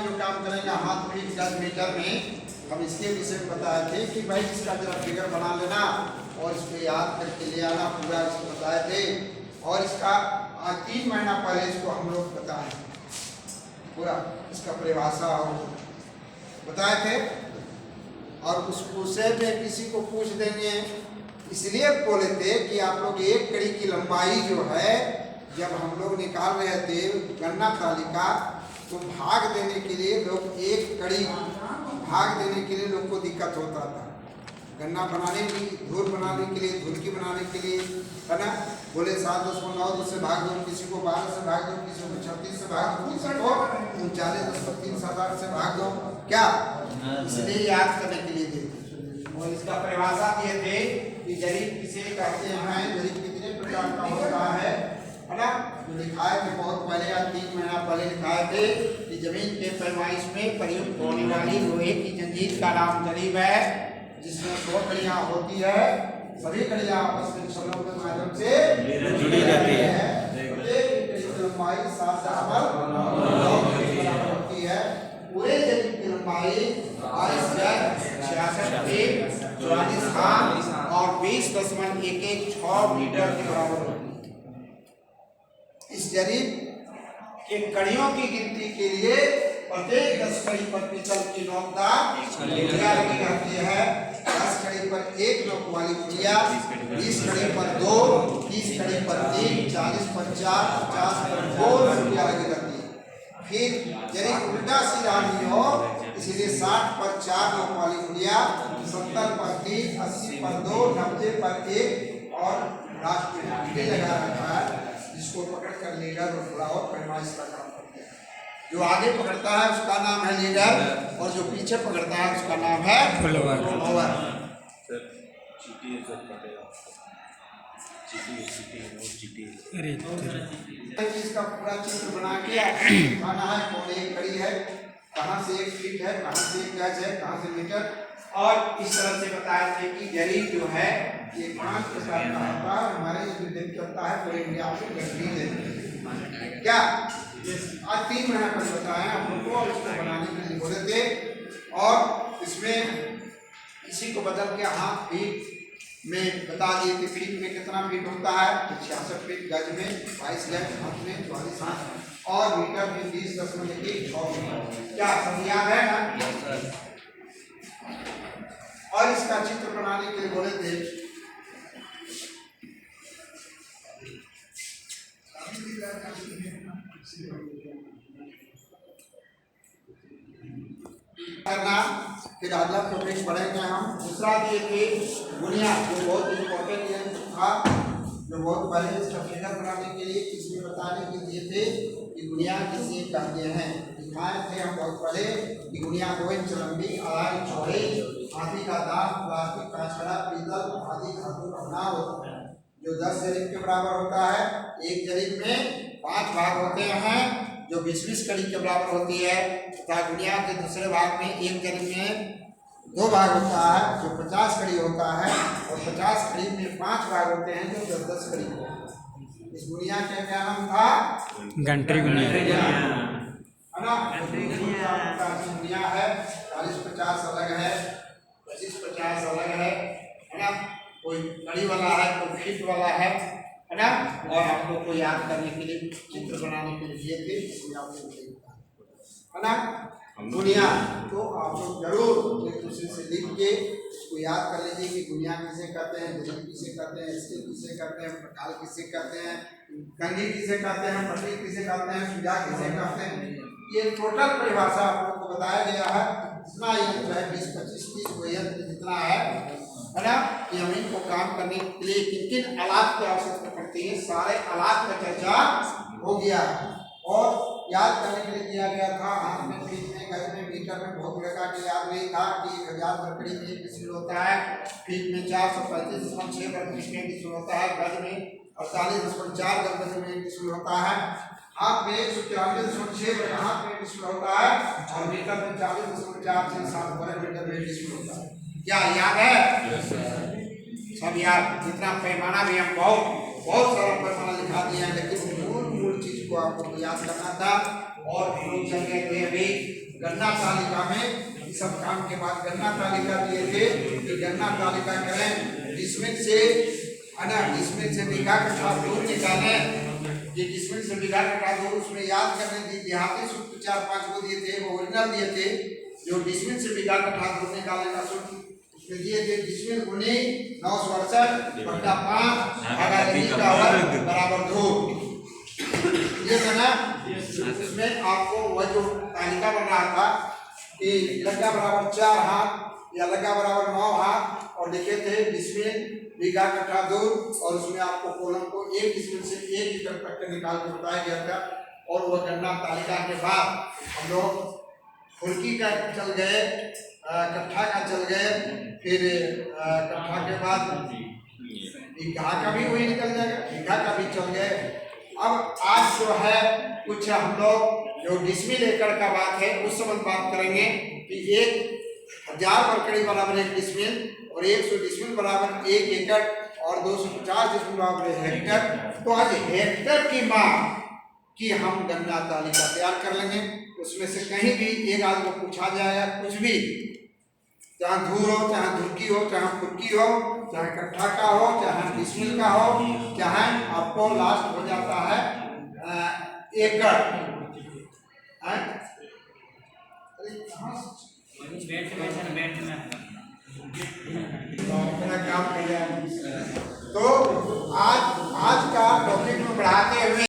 जो काम करेंगे हाथ फीट गज मीटर में, हम इसके विषय में बताए थे कि भाई इसका जरा फिगर बना लेना और इसको याद करके ले आना, पूरा इसको बताए थे। और इसका 3 महीना पहले इसको हम लोग बताए पूरा इसका परिभाषा और बताए थे। और उससे में किसी को पूछ देंगे, इसलिए बोले थे कि आप लोग एक कड़ी की लंबाई जो है जब हम लोग निकाल रहे थे गणना तालिका, तो भाग देने के लिए लोग एक कड़ी भाग देने के लिए लोग को दिक्कत होता था। गन्ना बनाने की धूल बनाने के लिए, धुलकी बनाने के लिए, है ना, बोले 7 10 9 से भाग दो, किसी को 12 से भाग दो, किसी को 36 से भाग दो, किसी को 39 3 7 8 से भाग दो, क्या इसलिए याद करने के लिए देते। और इसका परिभाषा दिए थे कि जरीब किसे कहते हैं, जरीब कितने प्रकार का होता है ना, लिखाए थे बहुत पहले, आज 3 महीना पहले लिखाए थे कि जमीन के पैमाइश में प्रयुक्त होने वाली लोहे की जंजीर का नाम जरीब है, जिसमें 100 कड़ियां होती है। सभी कड़ियां आपस में छल्लों के माध्यम से जुड़ी रहती है। प्रत्येक कड़ी की लंबाई 7 से 9 होती है। पूरे जरीब की लंबाई 66 फीट 44 हाथ और 20.116 मीटर के बराबर होती है। इस जरीब के कड़ियों की गिनती के लिए प्रत्येक 10 कड़ी पर पीतल की नोकदार गुड़िया लगी रहती है। 10 कड़ी पर 1 नोक वाली गुड़िया, 20 कड़ी पर 2, 30 कड़ी पर 3, 40 पर 4, 50 पर 2 गुड़िया लगी रहती है। फिर जरीब उल्टा सीधा नहीं हो, इसलिए 60 पर 4 नोक वाली गुड़िया, 70 पर 3, 80 पर 2, 90 पर 1 और लास्ट में आगे लगा रखा है, जिसको पकड़ कर लीडर और थोड़ा और पैमाइश का काम करते हैं। जो आगे पकड़ता है उसका नाम है लीडर और जो पीछे पकड़ता है उसका नाम है फॉलोवर। इसका पूरा चित्र बना के दिखाना है, कौन एक कड़ी है, कहाँ से 1 फीट है, कहाँ से 1 गज है, कहाँ से मीटर। और इस तरह से बताए थे कि जरीब जो है ये 5 प्रकार का होता है। हमारे जो दिन चलता है पूरे इंडिया में गठरी क्या आज 3 महीना पहले बताया हम लोग को, इसको बनाने के लिए बोले थे। और इसमें इसी को बदल के हाथ फीट में बता दिए कि फीट में कितना फीट होता है, 66 फीट, गज में 22 गज, हाथ में 44 हाथ और मीटर में 20.116 मीटर। क्या सब याद है ना? और इसका चित्र बनाने के लिए बोले थे करना। फिर अगला टॉपिक पढ़ेंगे हम। दूसरा दिए थे गुणिया, जो बहुत इम्पोर्टेंट था, जो बहुत पहले इसका फिगर बनाने के लिए इसमें बताने के लिए थे कि गुणिया किसे कहते हैं। दिखाए थे हम बहुत पहले कि गुणिया 2 इंच लंबी, 2.5 इंच चौड़ी, हाथी का दांत, प्लास्टिक का छड़ा, पीतल आदि धातु का बना होता है, जो 10 जरीब के बराबर होता है। एक जरीब में 5 भाग होते हैं, जो 20-20 कड़ी के बराबर होती है, तथा गुणिया के दूसरे भाग में एक जरीब में 2 भाग होता है, जो 50 कड़ी होता है, और 50 कड़ी में 5 भाग होते हैं, जो 10-10 कड़ी होते हैं। इस गुणिया का क्या नाम था? घंटी गुणिया है ना? गुणिया है। 40-50 अलग है, 25-50 अलग है ना? कोई कड़ी वाला है, कोई फीट वाला है ना? और आप लोग को याद करने के लिए चित्र बनाने के लिए थे, इसमें आप लोग है ना गुणिया। तो आप लोग जरूर एक दूसरे से लिख के इसको याद कर लीजिए कि गुणिया किसे कहते हैं, जरीब किसे कहते हैं, स्केल किसे कहते हैं, पटाल किसे कहते हैं, कंघी किसे कहते हैं, पटरी किसे कहते हैं, सुजा किसे कहते हैं। ये टोटल परिभाषा आप लोग को बताया गया है। इतना यंत्र है, 20-25-30 वो यंत्र जितना है ना, कि हम इनको काम करने के लिए किन किन आलात की आवश्यकता पड़ती है, सारे आलात का चर्चा हो गया। और याद करने के लिए दिया गया था हाथ में, फीट में, गज में, मीटर में। बहुत बड़ा के याद नहीं था कि 1000 वर्ग में 1 डिसिमिल होता है, फीट में 435.6 वर्ग में 1 डिसिमिल होता है, गज में 48.4 गज में 1 डिसिमिल होता है, हाथ में 194.6 वर्ग हाथ में 1 डिसिमिल होता है, और मीटर में 40.467 वर्ग मीटर में 1 डिसिमिल होता है। क्या याद है? सब याद। जितना पैमाना भी हम बहुत सारा पैमाना लिखा दिए हैं, लेकिन मूल चीज को आपको याद करना था। और हम लोग चल गए थे अभी गणना तालिका में इस सब काम के बाद गणना तालिका दिए थे कि गणना तालिका करें, डिसमिल से डिसमिल से बीघा कट्ठा दूर निकालें, ये डिसमिल से बीघा कट्ठा दूर उसमें याद करने दी देहाती सूत्र 4-5 को दिए थे, वो ओरिजिनल दिए थे। जो डिसमिल से बीघा कट्ठा दूर निकालने का सूत्र उसमें दिए थे, डिसमिल गुनी 968/5 बराबर 2 ये था ना। उसमें आपको वह जो तालिका बन रहा था कि लग्गा बराबर 4 हाथ या लग्गा बराबर 9 हाथ और लिखे थे डिसमिल बीघा कट्ठा दूर, और उसमें आपको कॉलम को 1 डिसमिल से 1 मीटर तक के निकाल के बताया गया था। और वह गणना तालिका के बाद हम लोग फुल्की का चल गए, कट्ठा का चल गए, फिर कट्ठा के बाद बीघा का भी वही निकल जाएगा, बीघा का भी चल गए। अब आज जो है कुछ हम लोग जो डिसमिल एकड़ का बात है उस संबंध बात करेंगे कि 1000 वर्ग बराबर 1 डिसमिल और 100 डिसमिल बराबर 1 एकड़ और 250 डिसमिल बराबर 1 हेक्टर। तो आज हेक्टर की माप की हम गणना तालिका तैयार कर लेंगे। उसमें से कहीं भी एक आध को पूछा जाएगा, कुछ भी, चाहे धूर हो, चाहे धुरकी हो, चाहे फुटकी हो, चाहे कट्ठा का हो, चाहे डिसमिल का हो, चाहे आपको लास्ट हो जाता है एकड़। काम तो आज का टॉपिक में बढ़ाते हुए